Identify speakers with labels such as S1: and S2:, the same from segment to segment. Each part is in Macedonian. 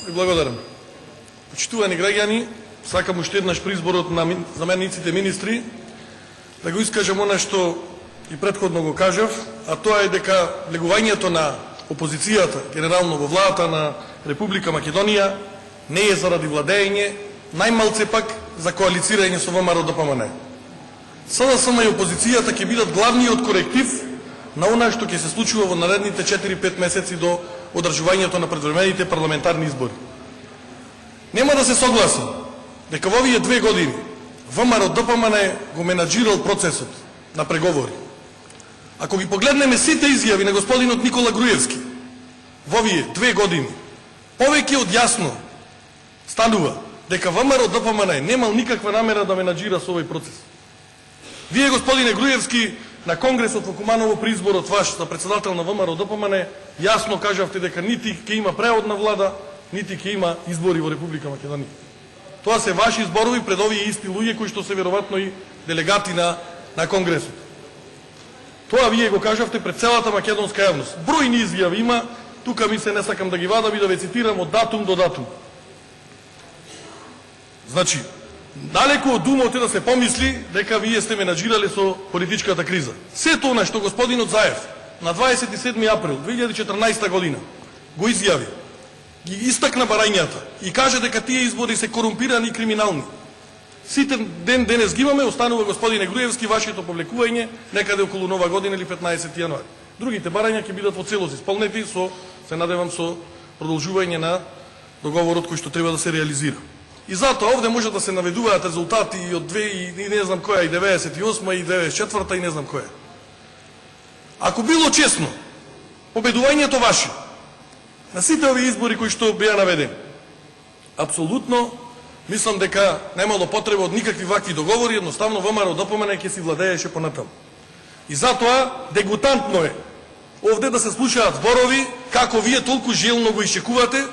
S1: Ви благодарам. Почитувани граѓани, сакам уште еднаш при изборот на замениците министри да го искажам она што и претходно го кажав, а тоа е дека влегувањето на опозицијата, генерално во владата на Република Македонија, не е заради владење, најмалце пак за коалицирање со ВМРО-ДПМН. СДСМ и опозицијата ќе бидат главниот коректив на она што ќе се случува во наредните 4-5 месеци до одржувањето на предвремените парламентарни избори. Нема да се согласам дека во овие 2 години ВМРО-ДПМН го менаџирал процесот на преговори. Ако ги погледнеме сите изјави на господинот Никола Груевски во овие 2 години, повеќе од јасно станува дека ВМРО-ДПМН немал никаква намера да менаџира со овој процес. Вие, господине Груевски, на Конгресот во Куманово при изборот ваш за председател на ВМРО-ДПМН јасно кажавте дека нити ќе има преодна влада, нити ќе има избори во Република Македонија. Тоа се ваши зборови пред овие исти луѓе кои што се веројатно и делегати на Конгресот. Тоа вие го кажавте пред целата македонска јавност. Бројни изјави има, тука ми се не сакам да ги вадам и да ве цитирам од датум до датум. Значи, далеку од умот е да се помисли дека вие сте менаџирале со политичката криза. Сето она што господинот Заев на 27 април 2014 година го изјави, ги истакна барањата и каже дека тие избори се корумпирани и криминални. Сите денес ги имаме, останува господине Груевски вашето повлекување некаде околу Нова година или 15 јануари. Другите барања ќе бидат во целост исполнети со, се надевам, со продолжување на договорот кој што треба да се реализира. И затоа овде може да се наведуваат резултати и од 2 и не знам која, и 98 и 94 и не знам која. Ако било честно, победувањето ваше на сите овие избори кои што беа наведени, апсолутно мислам дека немало потреба од никакви вакви договори, едноставно ВМРО-ДПМН ќе си владееше понатаму. И затоа дегутантно е овде да се слушаат зборови како вие толку желно го исчекувате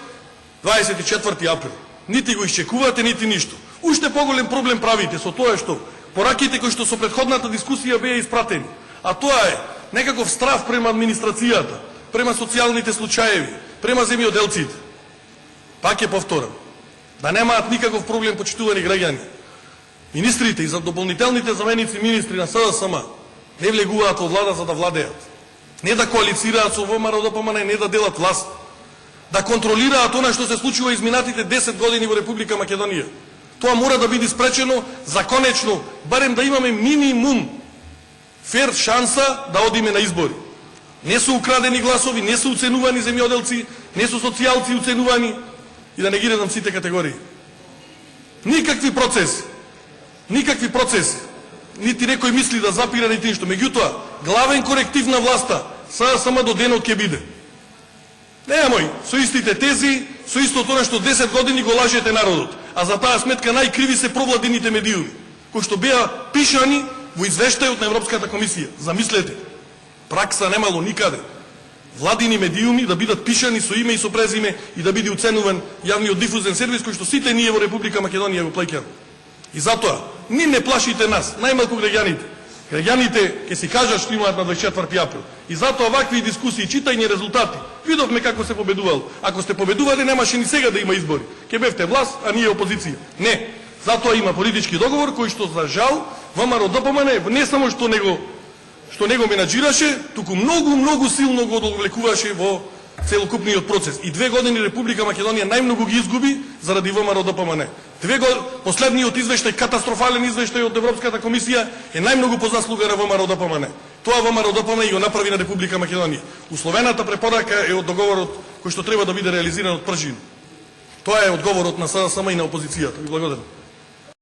S1: 24 април. Нити го исчекувате, нити ништо. Уште поголем проблем правите со тоа што пораките кои што со претходната дискусија беа испратени, а тоа е некаков страв према администрацијата, према социјалните случаеви, према земјоделците. Пак ќе повторам, да немаат никаков проблем, почитувани граѓани. Министрите и за дополнителните заменици министри на СДСМ не влегуваат во влада за да владеат. Не да коалицираат со ВМРО-ДПМН, не да делат власт. Да контролираат она што се случува изминатите 10 години во Република Македонија. Тоа мора да биде спречено законечно, барем да имаме минимум фер шанса да одиме на избори. Не се украдени гласови, не се уценувани земјоделци, не се социјалци уценувани и да не ги редам сите категории. Никакви процеси, нити некој мисли да запира нити ништо. Меѓутоа, главен коректив на власта само до денот ќе биде. Немој со истите тези, со истото тоа што 10 години го лажете народот, а за таа сметка најкриви се провладините медиуми, кои што беа пишани во извештајот на Европската комисија. Замислете, пракса немало никаде. Владини медиуми да бидат пишани со име и со презиме и да биде оценуван јавниот дифузен сервис кој што сите ние во Република Македонија го плаќаме. И затоа, ни не плашите нас, најмалку граѓаните. Граѓаните ќе си кажат што имаат на 24 април. И затоа вакви дискусии, читање резултати, видовме како се победувал. Ако сте победували, немаше ни сега да има избори. Ке бевте власт, а ние опозиција. Не. Затоа има политички договор кој што за жал ВМРО-ДПМН не само што не го менаџираше, туку многу силно го одвлекуваше во целокупниот процес. И 2 години Република Македонија најмногу ги изгуби заради ВМРО-ДПМН. Последниот извештај, катастрофален извештај од Европската комисија е најмногу по заслуга на ВМРО-ДПМН. Тоа ВМРО-ДПМН го направи на Република Македонија. Условената препорака е од договорот кој што треба да биде реализиран од пржина. Тоа е одговорот на СДСМ и на опозицијата. Ви благодарам.